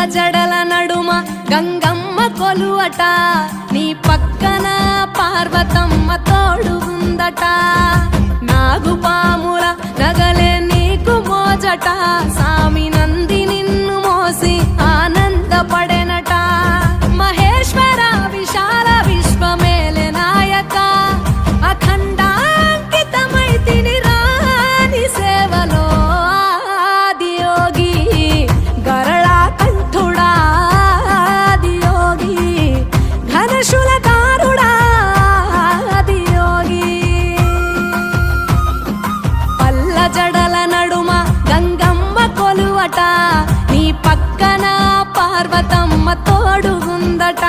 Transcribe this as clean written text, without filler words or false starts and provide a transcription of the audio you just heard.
జడల నడుమ గంగమ్మ కొలువట, నీ పక్కన పార్వతమ్మ తోడు ఉందట. నాగుపాముల నగలే నీకు మోజట, సామి నంది నిన్ను మోసి ఆనందపడెనట. మహేశ్వర విశాల విశ్వమేలె నాయక, అఖండాంకితమైతిని రాని సేవలో. ఆదియోగి గరళా కంఠుడా, ఆదియోగి ఘనశూలధారుడా, ఆదియోగి. పల్ల జడల నడుమ గంగమ్మ కొలువట, నీ పక్కన పార్వతమ్మ తోడుగుందట.